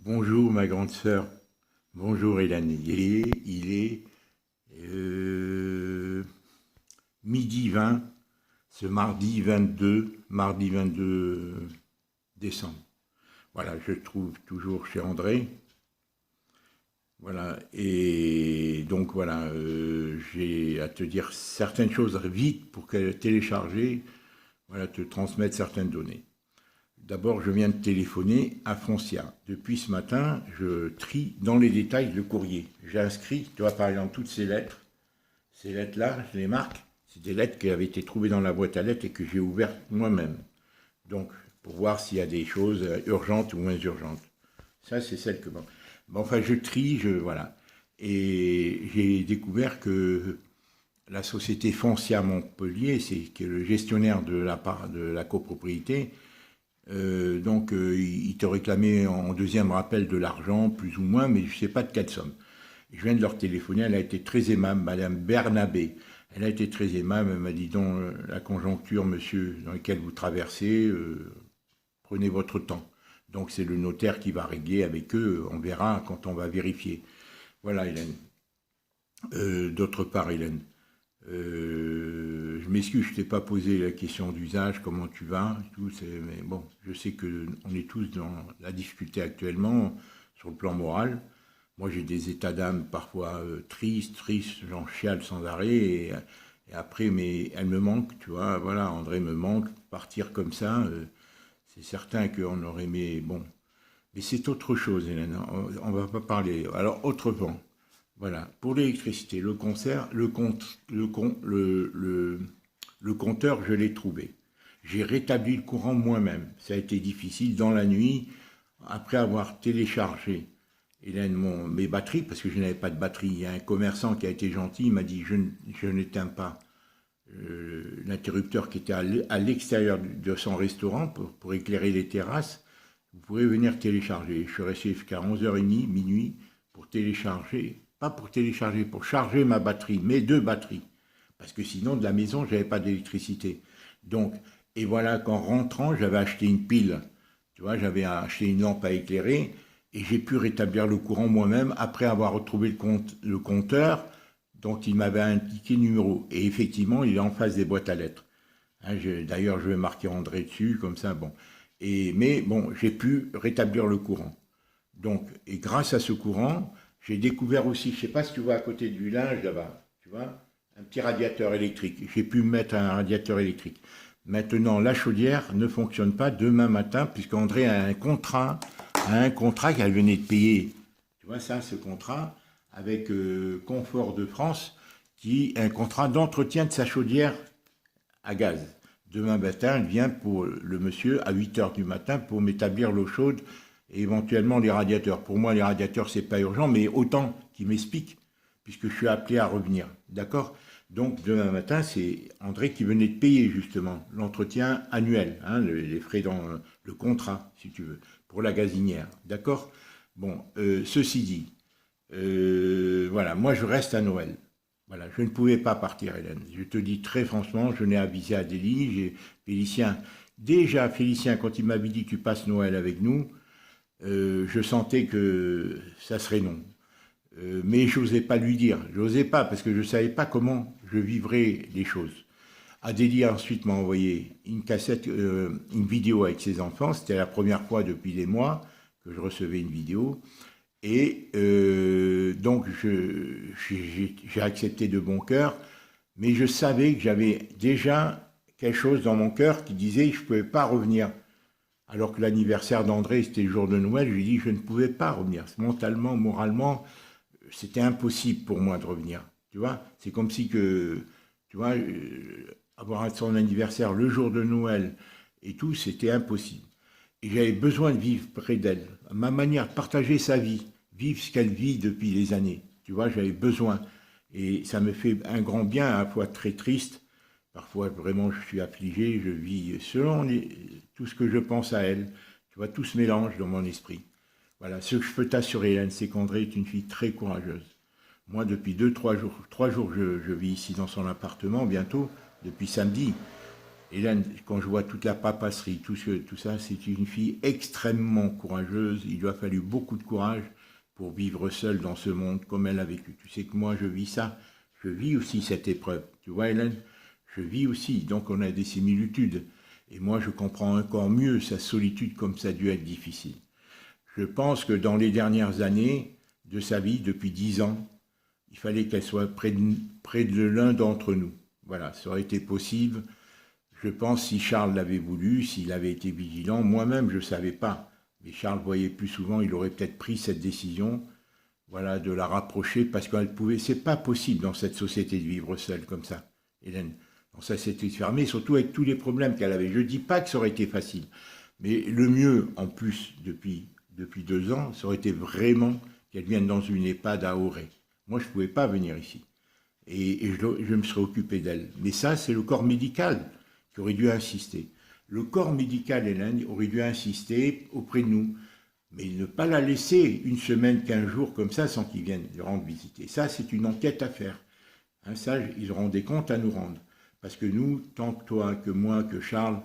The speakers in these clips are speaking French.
Bonjour ma grande sœur, bonjour Hélène. Il est midi 20, ce mardi 22 décembre. Voilà, je trouve toujours chez André. Voilà, et donc voilà, j'ai à te dire certaines choses vite pour télécharger, voilà, te transmettre certaines données. D'abord, je viens de téléphoner à Foncia. Depuis ce matin, je trie dans les détails le courrier. J'ai inscrit, tu vois, par exemple, toutes ces lettres. Ces lettres-là, je les marque. C'est des lettres qui avaient été trouvées dans la boîte à lettres et que j'ai ouvertes moi-même. Donc, pour voir s'il y a des choses urgentes ou moins urgentes. Ça, c'est celle que... Bon, enfin, je trie, voilà. Et j'ai découvert que la société Foncia Montpellier, qui est le gestionnaire de la copropriété, ils te réclamaient en deuxième rappel de l'argent, plus ou moins, mais je ne sais pas de quelle somme. Je viens de leur téléphoner, elle a été très aimable, Madame Bernabé. Elle a été très aimable, elle m'a dit donc, la conjoncture, monsieur, dans laquelle vous traversez, prenez votre temps. Donc c'est le notaire qui va régler avec eux, on verra quand on va vérifier. Voilà, Hélène. D'autre part, Hélène, je m'excuse, je ne t'ai pas posé la question d'usage, comment tu vas, tout, mais bon, je sais qu'on est tous dans la difficulté actuellement sur le plan moral. Moi, j'ai des états d'âme parfois tristes, j'en chiale sans arrêt, et après, mais elle me manque, tu vois, voilà, André me manque, partir comme ça, c'est certain qu'on aurait aimé, bon, mais c'est autre chose, Hélène, on ne va pas parler. Alors, autrement, voilà, pour l'électricité, le compteur, je l'ai trouvé. J'ai rétabli le courant moi-même. Ça a été difficile dans la nuit, après avoir téléchargé Hélène, mes batteries, parce que je n'avais pas de batterie. Il y a un commerçant qui a été gentil, il m'a dit je n'éteins pas l'interrupteur qui était à l'extérieur de son restaurant pour éclairer les terrasses. Vous pourrez venir télécharger. Je suis resté jusqu'à 11h30, minuit, pour télécharger. Pas pour télécharger, pour charger ma batterie, mes deux batteries. Parce que sinon, de la maison, je n'avais pas d'électricité. Donc, et voilà qu'en rentrant, j'avais acheté une pile. Tu vois, j'avais acheté une lampe à éclairer et j'ai pu rétablir le courant moi-même après avoir retrouvé le compteur dont il m'avait indiqué le numéro. Et effectivement, il est en face des boîtes à lettres. Hein, d'ailleurs, je vais marquer André dessus, comme ça, bon. Mais bon, j'ai pu rétablir le courant. Donc, et grâce à ce courant, j'ai découvert aussi, je ne sais pas si tu vois à côté du linge là-bas, tu vois, un petit radiateur électrique. J'ai pu mettre un radiateur électrique. Maintenant, la chaudière ne fonctionne pas demain matin, puisqu'André a un contrat qu'elle venait de payer. Tu vois ça, ce contrat, avec Confort de France, qui est un contrat d'entretien de sa chaudière à gaz. Demain matin, elle vient pour le monsieur à 8h du matin pour m'établir l'eau chaude et éventuellement les radiateurs. Pour moi, les radiateurs, c'est pas urgent, mais autant qu'ils m'expliquent, puisque je suis appelé à revenir. D'accord? Donc, demain matin, c'est André qui venait de payer, justement, l'entretien annuel, hein, les frais dans le contrat, si tu veux, pour la gazinière. D'accord? Bon, ceci dit, voilà, moi, je reste à Noël. Voilà, je ne pouvais pas partir, Hélène. Je te dis très franchement, je n'ai avisé Adélie, Félicien. Déjà, Félicien, quand il m'avait dit tu passes Noël avec nous, je sentais que ça serait non. Mais je n'osais pas lui dire. Je n'osais pas parce que je ne savais pas comment je vivrais les choses. Adélie ensuite m'a envoyé une cassette, une vidéo avec ses enfants. C'était la première fois depuis des mois que je recevais une vidéo. Et donc, j'ai accepté de bon cœur, mais je savais que j'avais déjà quelque chose dans mon cœur qui disait que je ne pouvais pas revenir. Alors que l'anniversaire d'André, c'était le jour de Noël, je lui ai dit que je ne pouvais pas revenir. Mentalement, moralement, c'était impossible pour moi de revenir. Tu vois, c'est comme si que, tu vois, avoir son anniversaire le jour de Noël et tout, c'était impossible. Et j'avais besoin de vivre près d'elle, ma manière de partager sa vie, vivre ce qu'elle vit depuis des années. Tu vois, j'avais besoin. Et ça me fait un grand bien, à la fois très triste. Parfois, vraiment, je suis affligé, je vis selon tout ce que je pense à elle. Tu vois, tout se mélange dans mon esprit. Voilà, ce que je peux t'assurer, Hélène, c'est qu'André est une fille très courageuse. Moi, depuis 3 jours, je vis ici dans son appartement, bientôt, depuis samedi. Hélène, quand je vois toute la papasserie, tout ça, c'est une fille extrêmement courageuse. Il lui a fallu beaucoup de courage pour vivre seule dans ce monde comme elle a vécu. Tu sais que moi, je vis ça. Je vis aussi cette épreuve. Tu vois, Hélène, je vis aussi. Donc, on a des similitudes. Et moi, je comprends encore mieux sa solitude comme ça a dû être difficile. Je pense que dans les dernières années de sa vie, depuis 10 ans, il fallait qu'elle soit près de l'un d'entre nous. Voilà, ça aurait été possible. Je pense si Charles l'avait voulu, s'il avait été vigilant, moi-même je ne savais pas. Mais Charles voyait plus souvent, il aurait peut-être pris cette décision, voilà, de la rapprocher parce qu'elle pouvait. C'est pas possible dans cette société de vivre seule comme ça, Hélène. Dans sa société fermée, surtout avec tous les problèmes qu'elle avait. Je ne dis pas que ça aurait été facile, mais le mieux, en plus, depuis 2 ans, ça aurait été vraiment qu'elle vienne dans une EHPAD à Auray. Moi, je ne pouvais pas venir ici. Et je me serais occupé d'elle. Mais ça, c'est le corps médical qui aurait dû insister. Le corps médical, Hélène, aurait dû insister auprès de nous. Mais ne pas la laisser une semaine, 15 jours comme ça sans qu'ils viennent le rendre visiter. Ça, c'est une enquête à faire. Hein, ça, ils auront des comptes à nous rendre. Parce que nous, tant que toi, que moi, que Charles,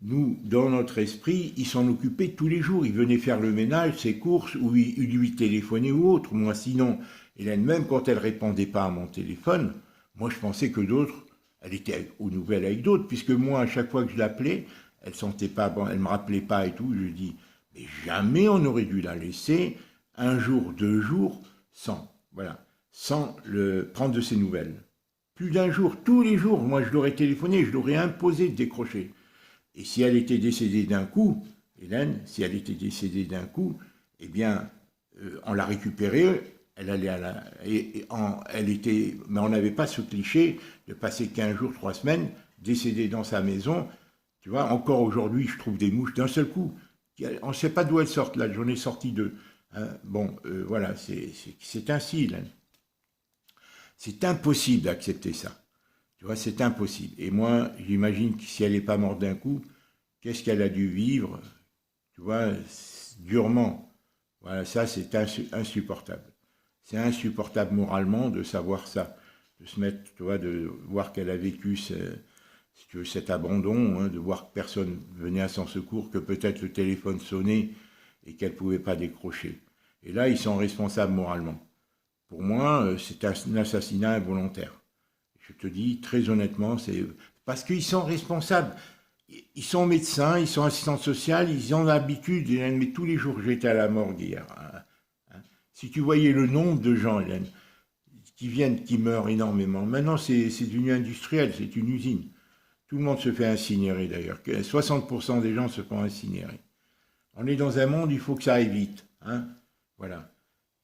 nous, dans notre esprit, ils s'en occupaient tous les jours. Ils venaient faire le ménage, ses courses, ou ils lui téléphonaient ou autre. Moi, sinon, Hélène, même quand elle ne répondait pas à mon téléphone, moi, je pensais que d'autres, elle était aux nouvelles avec d'autres, puisque moi, à chaque fois que je l'appelais, elle sentait pas bon, elle me rappelait pas et tout. Je dis, mais jamais on aurait dû la laisser un jour, 2 jours, sans le prendre de ses nouvelles. Plus d'un jour, tous les jours, moi, je l'aurais téléphoné, je l'aurais imposé de décrocher. Et si elle était décédée d'un coup, Hélène, si elle était décédée d'un coup, eh bien, on l'a récupérée, elle allait elle était, mais on n'avait pas ce cliché de passer 15 jours, 3 semaines, décédée dans sa maison. Tu vois, encore aujourd'hui, je trouve des mouches d'un seul coup. On ne sait pas d'où elles sortent, là, j'en ai sorti 2. Hein. Bon, voilà, c'est ainsi, Hélène. C'est impossible d'accepter ça. Tu vois, c'est impossible. Et moi, j'imagine que si elle n'est pas morte d'un coup, qu'est-ce qu'elle a dû vivre, tu vois, durement. Voilà, ça, c'est insupportable. C'est insupportable moralement de savoir ça, de se mettre, tu vois, de voir qu'elle a vécu cet abandon, hein, de voir que personne venait à son secours, que peut-être le téléphone sonnait et qu'elle ne pouvait pas décrocher. Et là, ils sont responsables moralement. Pour moi, c'est un assassinat involontaire. Je te dis très honnêtement, c'est parce qu'ils sont responsables. Ils sont médecins, ils sont assistants sociaux, ils ont l'habitude, mais tous les jours, j'étais à la morgue hier. Hein. Si tu voyais le nombre de gens, Hélène, qui viennent, qui meurent énormément. Maintenant, c'est une industrielle, c'est une usine. Tout le monde se fait incinérer d'ailleurs. 60% des gens se font incinérer. On est dans un monde, il faut que ça aille vite. Hein. Voilà.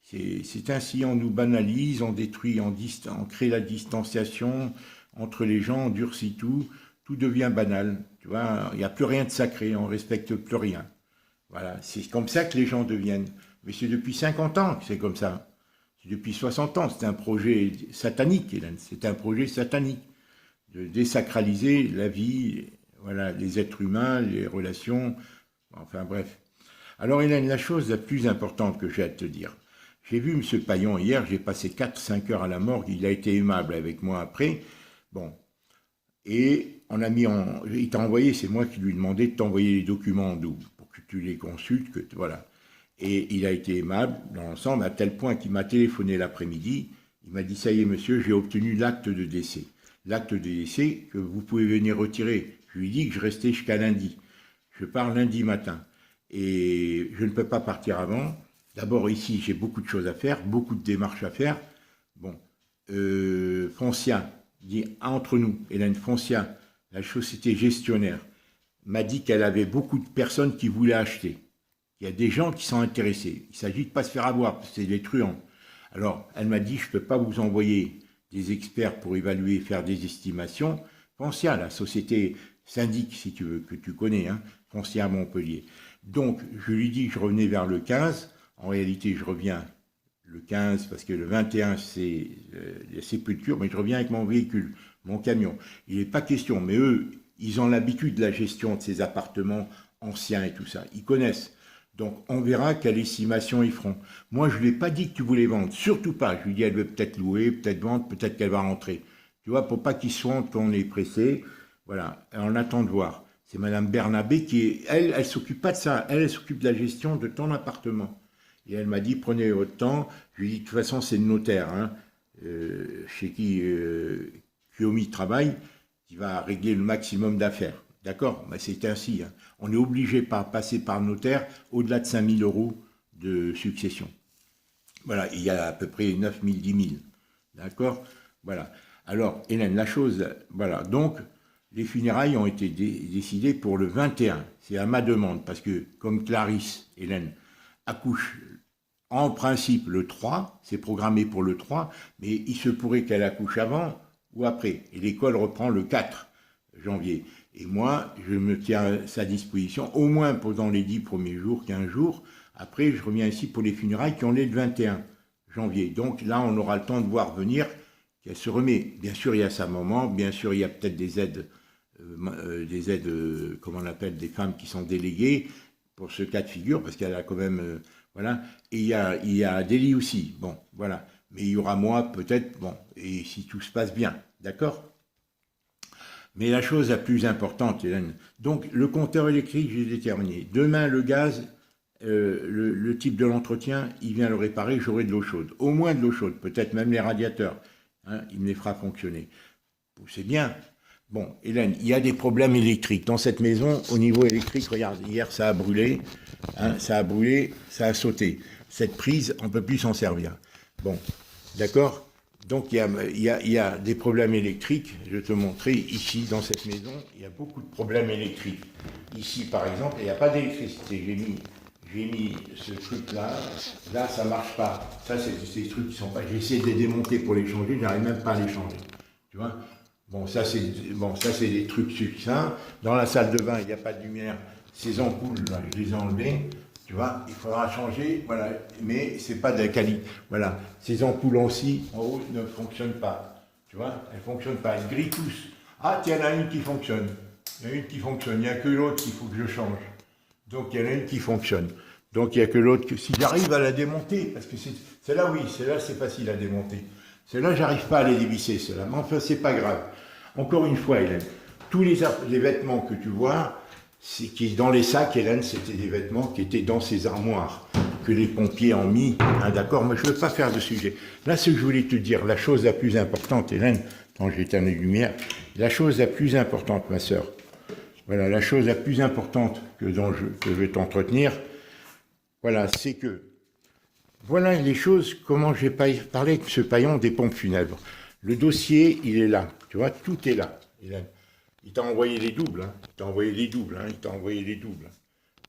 C'est ainsi, on nous banalise, on détruit, on crée la distanciation entre les gens, on durcit tout devient banal. Tu vois, il n'y a plus rien de sacré, on ne respecte plus rien. Voilà, c'est comme ça que les gens deviennent. Mais c'est depuis 50 ans que c'est comme ça. C'est depuis 60 ans, c'est un projet satanique, Hélène, c'est un projet satanique de désacraliser la vie, voilà, les êtres humains, les relations, enfin bref. Alors Hélène, la chose la plus importante que j'ai à te dire, j'ai vu M. Paillon hier, j'ai passé 4-5 heures à la morgue, il a été aimable avec moi après. Bon, et on a il t'a envoyé, c'est moi qui lui ai demandé de t'envoyer les documents en double pour que tu les consultes, voilà. Et il a été aimable dans l'ensemble, à tel point qu'il m'a téléphoné l'après-midi, il m'a dit, ça y est monsieur, j'ai obtenu l'acte de décès. L'acte de décès que vous pouvez venir retirer. Je lui ai dit que je restais jusqu'à lundi. Je pars lundi matin. Et je ne peux pas partir avant. D'abord, ici, j'ai beaucoup de choses à faire, beaucoup de démarches à faire. Bon, Foncia, dit entre nous, Hélène Foncia, la société gestionnaire, m'a dit qu'elle avait beaucoup de personnes qui voulaient acheter. Il y a des gens qui sont intéressés. Il s'agit de ne pas se faire avoir, parce que c'est des truands. Alors, elle m'a dit, je ne peux pas vous envoyer des experts pour évaluer et faire des estimations. Foncia, la société syndic, si tu veux, que tu connais, hein, Foncia à Montpellier. Donc, je lui dis que je revenais vers le 15. En réalité, je reviens le 15 parce que le 21, c'est la sépulture, mais je reviens avec mon véhicule, mon camion. Il n'est pas question, mais eux, ils ont l'habitude de la gestion de ces appartements anciens et tout ça. Ils connaissent. Donc, on verra quelle estimation ils feront. Moi, je ne lui ai pas dit que tu voulais vendre, surtout pas. Je lui ai dit, elle veut peut-être louer, peut-être vendre, peut-être qu'elle va rentrer. Tu vois, pour pas qu'ils se sentent qu'on est pressé. Voilà, et on attend de voir. C'est Madame Bernabé qui est, elle s'occupe pas de ça. Elle s'occupe de la gestion de ton appartement. Et elle m'a dit, prenez votre temps. Je lui ai dit, de toute façon, c'est le notaire, hein, chez qui Kiyomi travaille, qui va régler le maximum d'affaires. D'accord? Ben, c'est ainsi. Hein. On est obligé par passer par le notaire au-delà de 5 000 euros de succession. Voilà, il y a à peu près 9 000, 10 000. D'accord? Voilà. Alors, Hélène, la chose, voilà. Donc, les funérailles ont été décidées pour le 21. C'est à ma demande, parce que comme Clarisse, Hélène, accouche en principe le 3, c'est programmé pour le 3, mais il se pourrait qu'elle accouche avant ou après. Et l'école reprend le 4 janvier. Et moi, je me tiens à sa disposition, au moins pendant les 10 premiers jours, 15 jours. Après, je reviens ici pour les funérailles qui ont lieu le 21 janvier. Donc là, on aura le temps de voir venir qu'elle se remet. Bien sûr, il y a sa maman, bien sûr, il y a peut-être des aides, comment on appelle, des femmes qui sont déléguées pour ce cas de figure, parce qu'elle a quand même, voilà. Et il y a Adélie aussi, bon, voilà. Mais il y aura moi, peut-être, bon, et si tout se passe bien, d'accord? Mais la chose la plus importante, Hélène, donc le compteur électrique, j'ai déterminé. Demain, le gaz, le type de l'entretien, il vient le réparer, j'aurai de l'eau chaude. Au moins de l'eau chaude, peut-être même les radiateurs, hein, il me les fera fonctionner. C'est bien. Bon, Hélène, il y a des problèmes électriques. Dans cette maison, au niveau électrique, regarde, hier ça a brûlé, hein, ça a sauté. Cette prise, on ne peut plus s'en servir. Bon, d'accord? Donc il y a des problèmes électriques. Je vais te montrer ici, dans cette maison, il y a beaucoup de problèmes électriques. Ici, par exemple, il n'y a pas d'électricité. J'ai mis ce truc-là. Là, ça ne marche pas. Ça, c'est des trucs qui sont pas... J'ai essayé de les démonter pour les changer. Je n'arrive même pas à les changer. Tu vois? Bon, ça, c'est des trucs succincts. Dans la salle de bain, il n'y a pas de lumière. Ces ampoules, là, je les ai enlevées. Tu vois, il faudra changer, voilà, mais c'est pas de la qualité. Voilà, ces ampoules aussi, en haut, ne fonctionnent pas. Tu vois, elles ne fonctionnent pas, elles grillent tous. Ah, tiens, il y en a une qui fonctionne. Il y en a une qui fonctionne, il n'y a que l'autre qu'il faut que je change. Donc, il y en a une qui fonctionne. Donc, il n'y a que l'autre que... Si j'arrive à la démonter, parce que celle-là, oui, celle-là, c'est facile à démonter. Celle-là, j'arrive pas à les dévisser, celle-là. Mais enfin, c'est pas grave. Encore une fois, Hélène, tous les vêtements que tu vois, dans les sacs, Hélène, c'était des vêtements qui étaient dans ces armoires, que les pompiers ont mis, hein, d'accord, mais je ne veux pas faire de sujet. Là, ce que je voulais te dire, la chose la plus importante, Hélène, quand j'éteins les lumières, la chose la plus importante, ma sœur, voilà, la chose la plus importante que je vais t'entretenir, voilà, c'est que, voilà les choses, comment j'ai parlé de ce paillon des pompes funèbres. Le dossier, il est là, tu vois, tout est là, Hélène. Il t'a envoyé les doubles, hein. Il t'a envoyé les doubles, hein. Il t'a envoyé les doubles.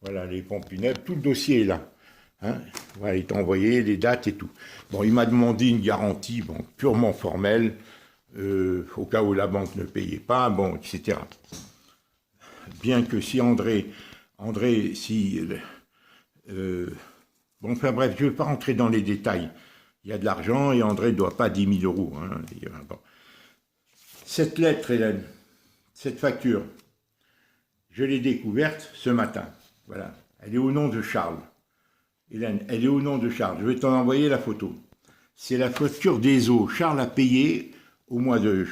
Voilà, les pompes funèbres, tout le dossier est là. Hein. Voilà, il t'a envoyé les dates et tout. Bon, il m'a demandé une garantie, bon, purement formelle, au cas où la banque ne payait pas, bon, etc. Bien que si André, si... bon, enfin bref, je ne veux pas rentrer dans les détails. Il y a de l'argent et André ne doit pas 10 000 euros. Hein. Bon. Cette lettre, Hélène, cette facture, je l'ai découverte ce matin. Voilà. Elle est au nom de Charles. Hélène, elle est au nom de Charles. Je vais t'en envoyer la photo. C'est la facture des eaux. Charles a payé au mois de...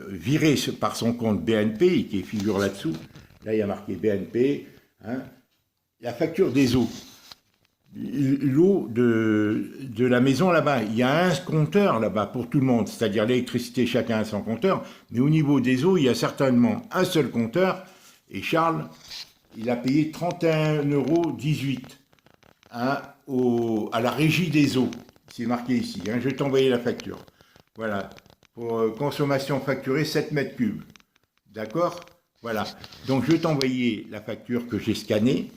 viré par son compte BNP, qui figure là-dessous. Là, il y a marqué BNP. Hein, la facture des eaux. L'eau de la maison là-bas, il y a un compteur là-bas pour tout le monde, c'est-à-dire l'électricité, chacun a son compteur, mais au niveau des eaux, il y a certainement un seul compteur, et Charles, il a payé 31,18 € hein, à la régie des eaux, c'est marqué ici, hein, je vais t'envoyer la facture, voilà, pour consommation facturée 7 mètres cubes, d'accord, voilà, donc je vais t'envoyer la facture que j'ai scannée.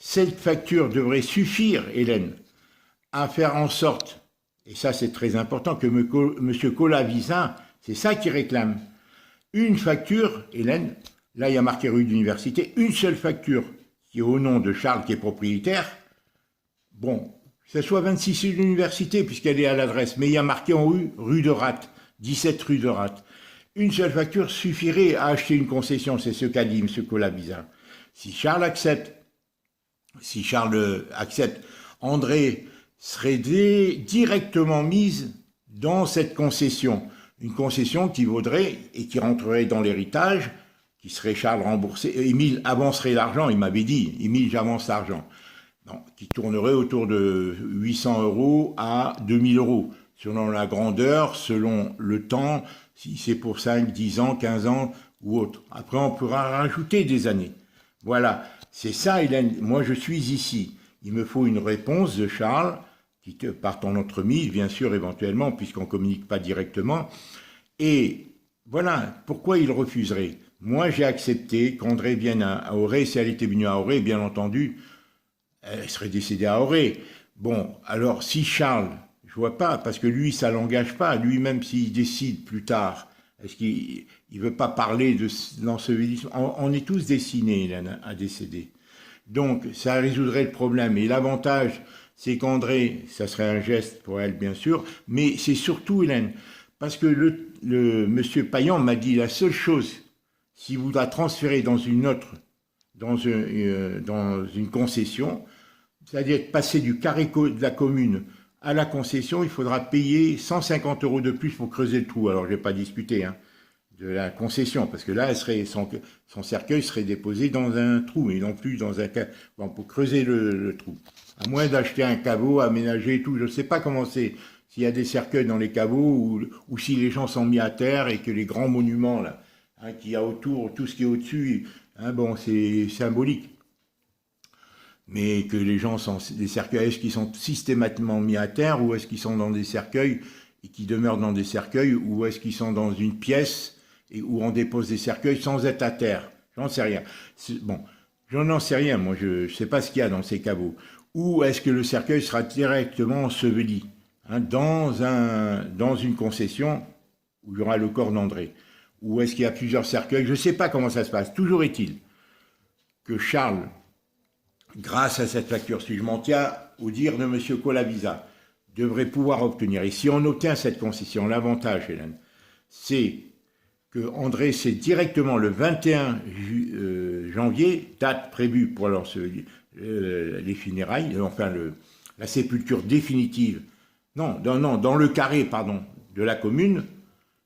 Cette facture devrait suffire, Hélène, à faire en sorte, et ça c'est très important, que M. Colavizin, c'est ça qu'il réclame, une facture, Hélène, là il y a marqué rue d'université, une seule facture qui est au nom de Charles qui est propriétaire, bon, que ce soit 26 rue d'université puisqu'elle est à l'adresse, mais il y a marqué en rue de Ratte, 17 rue de Ratte. Une seule facture suffirait à acheter une concession, c'est ce qu'a dit M. Colavizin. Si Charles accepte, André serait directement mise dans cette concession. une concession qui vaudrait et qui rentrerait dans l'héritage, qui serait Charles remboursé. Émile avancerait l'argent, il m'avait dit, Émile, j'avance l'argent. Qui tournerait autour de 800 € à 2000 €, selon la grandeur, selon le temps, si c'est pour 5, 10 ans, 15 ans ou autre. Après, on pourra rajouter des années. Voilà, c'est ça, Hélène. Moi, je suis ici. Il me faut une réponse de Charles, par ton entremise, bien sûr, éventuellement, puisqu'on ne communique pas directement. Et voilà, pourquoi il refuserait? Moi, j'ai accepté qu'André vienne à Auray. Si elle était venue à Auray, bien entendu, elle serait décédée à Auray. Bon, alors si Charles, je vois pas, parce que lui, ça l'engage pas, lui-même s'il décide plus tard, est-ce qu'il ne veut pas parler de l'ensevelissement? On est tous destinés, Hélène, à décéder. Donc, ça résoudrait le problème. Et l'avantage, c'est qu'André, ça serait un geste pour elle, bien sûr, mais c'est surtout, Hélène, parce que le monsieur Payan m'a dit la seule chose, s'il voudra transférer dans une autre, dans une concession, c'est-à-dire passer du carré de la commune à la concession, il faudra payer 150 € de plus pour creuser le trou. Alors, je n'ai pas discuté de la concession, parce que là, son cercueil serait déposé dans un trou, et non plus dans un caveau, bon, pour creuser le trou. À moins d'acheter un caveau, aménager et tout, je ne sais pas comment c'est, s'il y a des cercueils dans les caveaux, ou si les gens sont mis à terre, et que les grands monuments, là, qu'il y a autour, tout ce qui est au-dessus, bon, c'est symbolique. Mais que les gens sont des cercueils, est-ce qu'ils sont systématiquement mis à terre, ou est-ce qu'ils sont dans des cercueils et qui demeurent dans des cercueils, ou est-ce qu'ils sont dans une pièce et où on dépose des cercueils sans être à terre? J'en sais rien. Bon, j'en sais rien, moi je ne sais pas ce qu'il y a dans ces caveaux. Ou est-ce que le cercueil sera directement enseveli dans une concession où il y aura le corps d'André? Ou est-ce qu'il y a plusieurs cercueils? Je ne sais pas comment ça se passe. Toujours est-il que Charles, grâce à cette facture, si je m'en tiens au dire de M. Colavisa, devrait pouvoir obtenir. Et si on obtient cette concession, l'avantage, Hélène, c'est que André, c'est directement le 21 janvier, date prévue pour les funérailles, enfin la sépulture définitive, dans le carré, pardon, de la commune.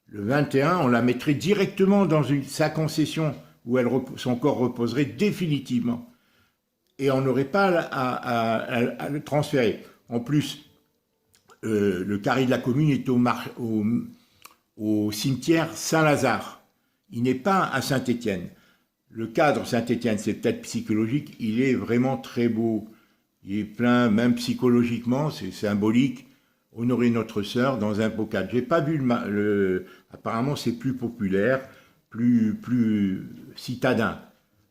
Le 21, on la mettrait directement dans sa concession où son corps reposerait définitivement. Et on n'aurait pas à le transférer. En plus, le carré de la commune est au cimetière Saint-Lazare. Il n'est pas à Saint-Étienne. Le cadre Saint-Étienne, c'est peut-être psychologique, il est vraiment très beau. Il est plein, même psychologiquement, c'est symbolique. Honorer notre sœur dans un beau cadre. J'ai pas vu apparemment c'est plus populaire, plus citadin.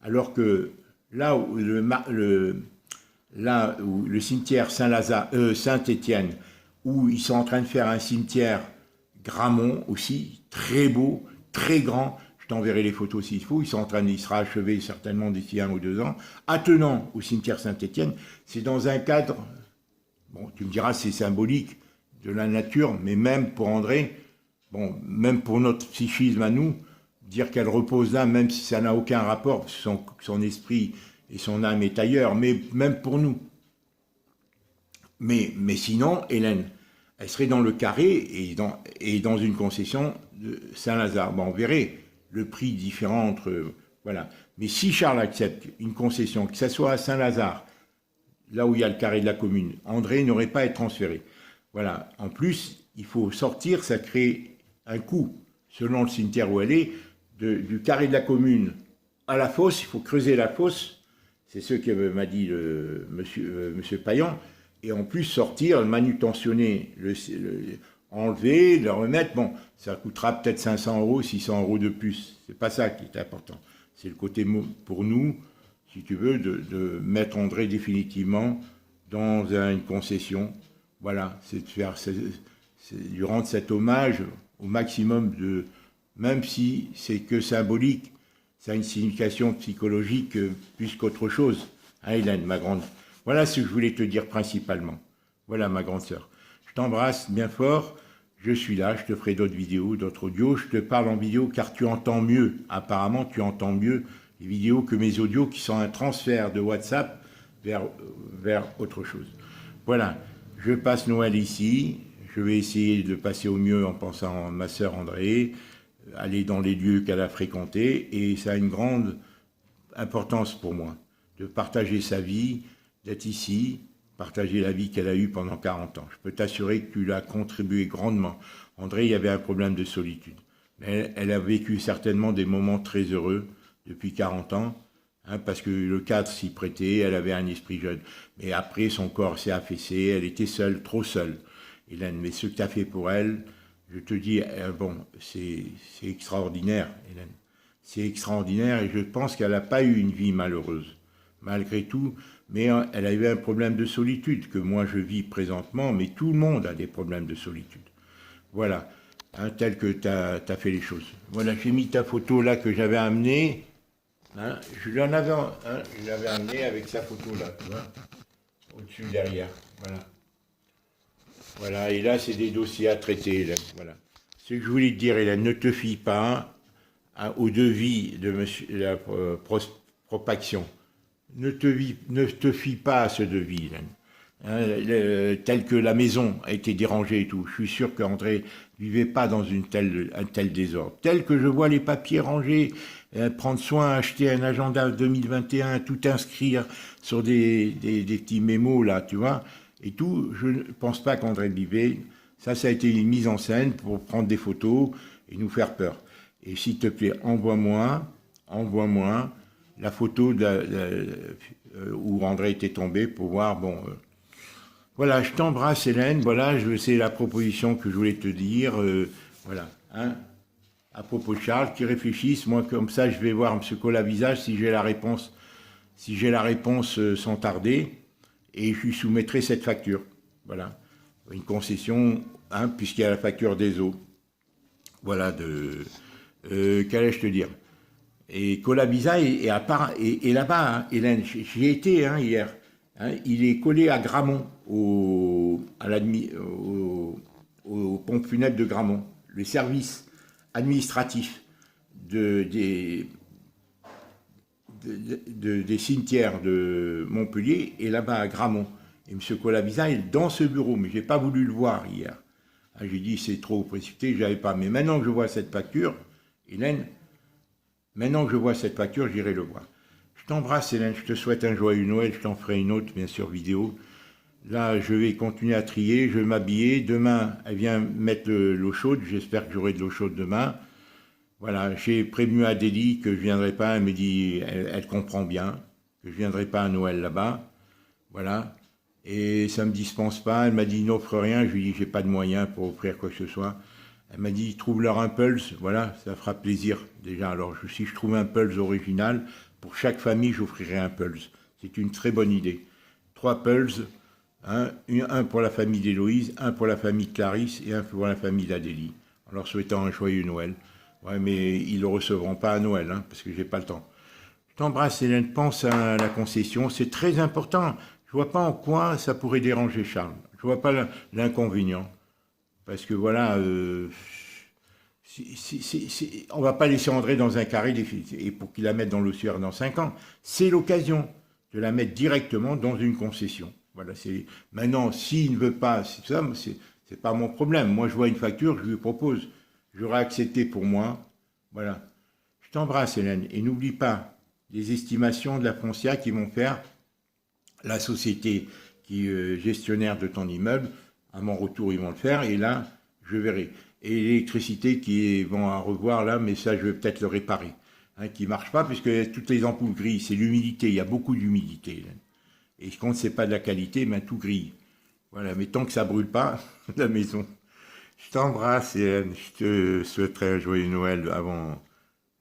Alors que là où le cimetière Saint-Étienne, où ils sont en train de faire un cimetière Gramont aussi, très beau, très grand, je t'enverrai les photos s'il faut, il sera achevé certainement d'ici 1 ou 2 ans, attenant au cimetière Saint-Étienne, c'est dans un cadre, bon tu me diras c'est symbolique, de la nature, mais même pour André, bon, même pour notre psychisme à nous, dire qu'elle repose là, même si ça n'a aucun rapport, parce que son esprit et son âme est ailleurs, mais même pour nous. Mais sinon, Hélène, elle serait dans le carré et dans une concession de Saint-Lazare. Bon, on verrait le prix différent entre... voilà. Mais si Charles accepte une concession, que ce soit à Saint-Lazare, là où il y a le carré de la commune, André n'aurait pas à être transféré. Voilà. En plus, il faut sortir, ça crée un coût, selon le cimetière où elle est, du carré de la commune à la fosse. Il faut creuser la fosse. C'est ce que m'a dit monsieur Payan. Et en plus, sortir, manutentionner, enlever, le remettre. Bon, ça coûtera peut-être 500 €, 600 € de plus. C'est pas ça qui est important. C'est le côté pour nous, si tu veux, de mettre André définitivement dans une concession. Voilà, c'est de lui rendre cet hommage au maximum même si c'est que symbolique, ça a une signification psychologique plus qu'autre chose. Hein, Hélène, ma grande. Voilà ce que je voulais te dire principalement. Voilà, ma grande sœur. Je t'embrasse bien fort. Je suis là, je te ferai d'autres vidéos, d'autres audios. Je te parle en vidéo car tu entends mieux. Apparemment, tu entends mieux les vidéos que mes audios qui sont un transfert de WhatsApp vers autre chose. Voilà. Je passe Noël ici, je vais essayer de passer au mieux en pensant à ma sœur André, aller dans les lieux qu'elle a fréquentés, et ça a une grande importance pour moi, de partager sa vie, d'être ici, partager la vie qu'elle a eue pendant 40 ans. Je peux t'assurer que tu l'as contribué grandement. André, il y avait un problème de solitude. Mais elle a vécu certainement des moments très heureux depuis 40 ans, hein, parce que le cadre s'y prêtait, elle avait un esprit jeune. Mais après, son corps s'est affaissé, elle était seule, trop seule. Hélène, mais ce que tu as fait pour elle, je te dis, bon, c'est extraordinaire, Hélène. C'est extraordinaire et je pense qu'elle n'a pas eu une vie malheureuse, malgré tout. Mais elle avait un problème de solitude que moi je vis présentement, mais tout le monde a des problèmes de solitude. Voilà, hein, tel que tu as fait les choses. Voilà, j'ai mis ta photo là que j'avais amenée. Hein, je l'avais amenée avec sa photo là, tu vois, au-dessus derrière. Voilà. Voilà, et là c'est des dossiers à traiter, Hélène. Voilà. Ce que je voulais te dire, Hélène, ne te fie pas au devis de la propaction. Ne te fie pas à ce devis, Hélène. Hein, tel que la maison a été dérangée et tout. Je suis sûr qu'André ne vivait pas dans un tel désordre. Tel que je vois les papiers rangés, prendre soin, acheter un agenda 2021, tout inscrire sur des petits mémos, là, tu vois, et tout, je ne pense pas qu'André vivait. Ça a été une mise en scène pour prendre des photos et nous faire peur. Et s'il te plaît, envoie-moi la photo où André était tombé pour voir, bon... voilà, je t'embrasse Hélène, voilà, c'est la proposition que je voulais te dire, voilà, hein, à propos de Charles, qui réfléchissent, moi comme ça je vais voir M. Cola-Visage si j'ai la réponse, sans tarder, et je lui soumettrai cette facture, voilà, une concession, hein, puisqu'il y a la facture des eaux, voilà, qu'allais-je te dire? Et Cola-Visa est là-bas, hein, Hélène, j'y étais hein, hier. Hein, il est collé à Gramont, aux pompes funèbres de Gramont. Le service administratif des cimetières de Montpellier est là-bas à Gramont. Et M. Colavisa est dans ce bureau, mais je n'ai pas voulu le voir hier. Hein, j'ai dit c'est trop précipité, je n'avais pas. Mais maintenant que je vois cette facture, Hélène, j'irai le voir. Je t'embrasse Hélène, je te souhaite un joyeux Noël, je t'en ferai une autre bien sûr vidéo. Là je vais continuer à trier, je vais m'habiller, demain elle vient mettre l'eau chaude, j'espère que j'aurai de l'eau chaude demain. Voilà, j'ai prévenu Adélie que je ne viendrai pas, elle me dit, elle comprend bien, que je ne viendrai pas à Noël là-bas. Voilà, et ça ne me dispense pas, elle m'a dit n'offre rien, je lui ai dit j'ai pas de moyens pour offrir quoi que ce soit. Elle m'a dit trouve-leur un Pulse, voilà, ça fera plaisir déjà. Alors si je trouve un Pulse original, pour chaque famille j'offrirai un Pulse. C'est une très bonne idée. 3 Pulse, un pour la famille d'Héloïse, un pour la famille de Clarisse et un pour la famille d'Adélie. En leur souhaitant un joyeux Noël. Ouais, mais ils ne le recevront pas à Noël, hein, parce que j'ai pas le temps. Je t'embrasse Hélène, pense à la concession, c'est très important. Je vois pas en quoi ça pourrait déranger Charles. Je vois pas l'inconvénient. Parce que voilà, on va pas laisser André dans un carré et pour qu'il la mette dans l'ossuaire dans 5 ans. C'est l'occasion de la mettre directement dans une concession. Voilà, maintenant, s'il ne veut pas, c'est pas mon problème. Moi, je vois une facture, je lui propose. J'aurais accepté pour moi. Voilà. Je t'embrasse, Hélène. Et n'oublie pas les estimations de la foncière qui vont faire la société qui est gestionnaire de ton immeuble. À mon retour, ils vont le faire. Et là, je verrai. Et l'électricité qui vont à revoir là, mais ça, je vais peut-être le réparer. Hein, qui ne marche pas, puisque toutes les ampoules grillent. C'est l'humidité. Il y a beaucoup d'humidité, Hélène. Et quand ce n'est pas de la qualité, ben, tout grille. Voilà. Mais tant que ça ne brûle pas, la maison. Je t'embrasse, Hélène. Je te souhaiterais un joyeux Noël avant.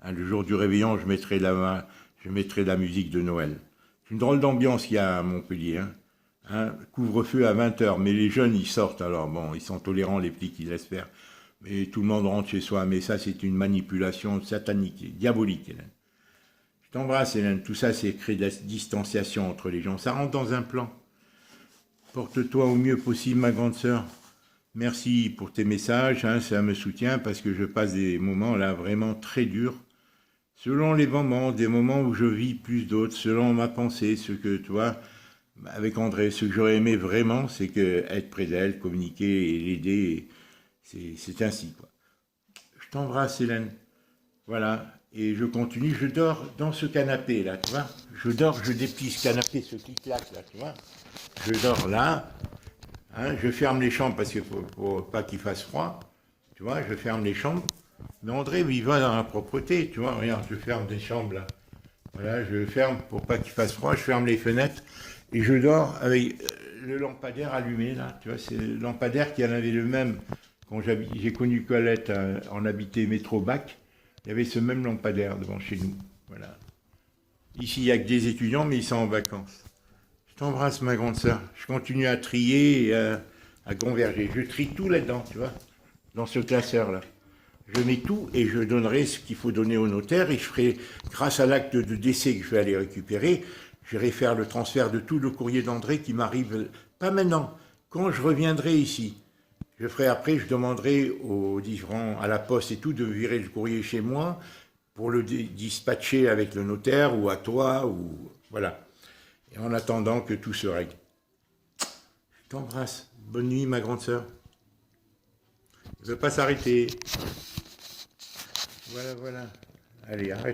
Hein, le jour du réveillon, je mettrai la musique de Noël. C'est une drôle d'ambiance qu'il y a à Montpellier. Couvre-feu à 20h, mais les jeunes, ils sortent. Alors, bon, ils sont tolérants, les flics, ils laissent faire. Mais tout le monde rentre chez soi. Mais ça, c'est une manipulation satanique, diabolique, Hélène. Je t'embrasse, Hélène. Tout ça, c'est créer de la distanciation entre les gens. Ça rentre dans un plan. Porte-toi au mieux possible, ma grande sœur. Merci pour tes messages, hein, ça me soutient parce que je passe des moments là vraiment très durs. Selon les moments, des moments où je vis plus d'autres, selon ma pensée, ce que toi, avec André. Ce que j'aurais aimé vraiment, c'est que être près d'elle, communiquer et l'aider. C'est ainsi, quoi. Je t'embrasse, Hélène. Voilà. Et je continue. Je dors dans ce canapé, là, tu vois. Je dors, je déplie ce canapé, ce clic-clac, là, tu vois. Je dors là. Hein, je ferme les chambres parce qu'il faut pas qu'il fasse froid. Tu vois, je ferme les chambres. Mais André, il va dans la propreté, tu vois. Regarde, je ferme des chambres, là. Voilà, je ferme pour pas qu'il fasse froid. Je ferme les fenêtres. Et je dors avec le lampadaire allumé, là. Tu vois, c'est le lampadaire qui en avait le même. Quand j'ai connu Colette en habité métro Bac, il y avait ce même lampadaire devant chez nous. Voilà. Ici, il n'y a que des étudiants, mais ils sont en vacances. Je t'embrasse, ma grande sœur. Je continue à trier et à converger. Je trie tout là-dedans, tu vois, dans ce classeur-là. Je mets tout et je donnerai ce qu'il faut donner au notaire et je ferai, grâce à l'acte de décès que je vais aller récupérer, j'irai faire le transfert de tout le courrier d'André qui m'arrive, pas maintenant, quand je reviendrai ici. Je ferai après, je demanderai aux différents, à la poste et tout, de virer le courrier chez moi pour le dispatcher avec le notaire ou à toi, ou voilà. Et en attendant que tout se règle. Je t'embrasse. Bonne nuit, ma grande sœur. Ne veut pas s'arrêter. Voilà, voilà. Allez, arrête.